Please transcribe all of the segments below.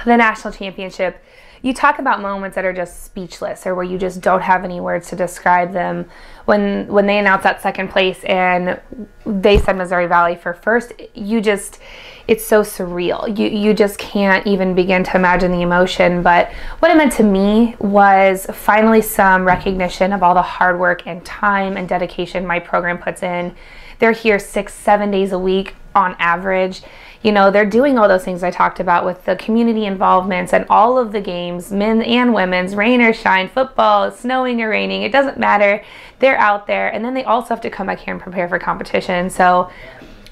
the national championship, you talk about moments that are just speechless, or where you just don't have any words to describe them. When they announced that second place and they said Missouri Valley for first, it's so surreal. You just can't even begin to imagine the emotion. But what it meant to me was finally some recognition of all the hard work and time and dedication my program puts in. They're here 6-7 days a week on average. You know, they're doing all those things I talked about with the community involvements and all of the games, men and women's, rain or shine, football, snowing or raining, it doesn't matter. They're out there, and then they also have to come back here and prepare for competition. So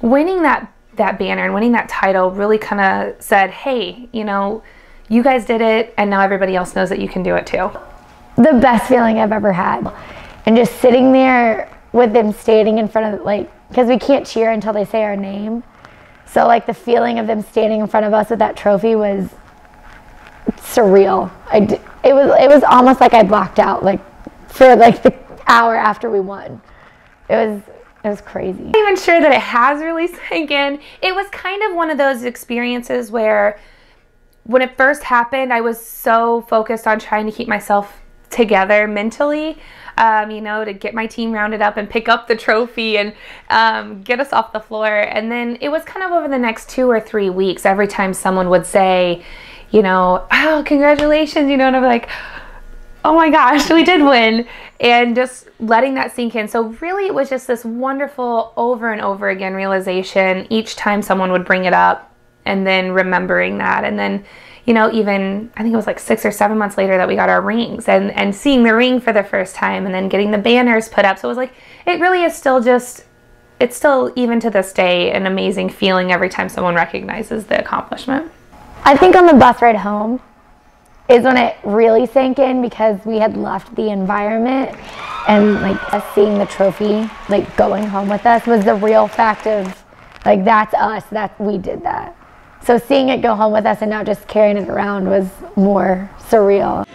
winning that banner and winning that title really kind of said, hey, you know, you guys did it, and now everybody else knows that you can do it too. The best feeling I've ever had. And just sitting there with them standing in front of, like, because we can't cheer until they say our name. So like the feeling of them standing in front of us with that trophy was surreal. It was almost like I blocked out, like, for like the hour after we won. It was crazy. I'm not even sure that it has really sank in. It was kind of one of those experiences where when it first happened, I was so focused on trying to keep myself together mentally, you know, to get my team rounded up and pick up the trophy and get us off the floor. And then it was kind of over the next 2 or 3 weeks, every time someone would say, you know, oh, congratulations, you know, and I'm like, oh my gosh, we did win. And just letting that sink in. So really it was just this wonderful over and over again realization each time someone would bring it up, and then remembering that. And then, you know, even I think it was like 6 or 7 months later that we got our rings, and seeing the ring for the first time, and then getting the banners put up. So it was like, it really is still just, it's still, even to this day, an amazing feeling every time someone recognizes the accomplishment. I think on the bus ride home is when it really sank in, because we had left the environment, and like us seeing the trophy, like going home with us, was the real fact of like, that's us, that we did that. So seeing it go home with us and not just carrying it around was more surreal.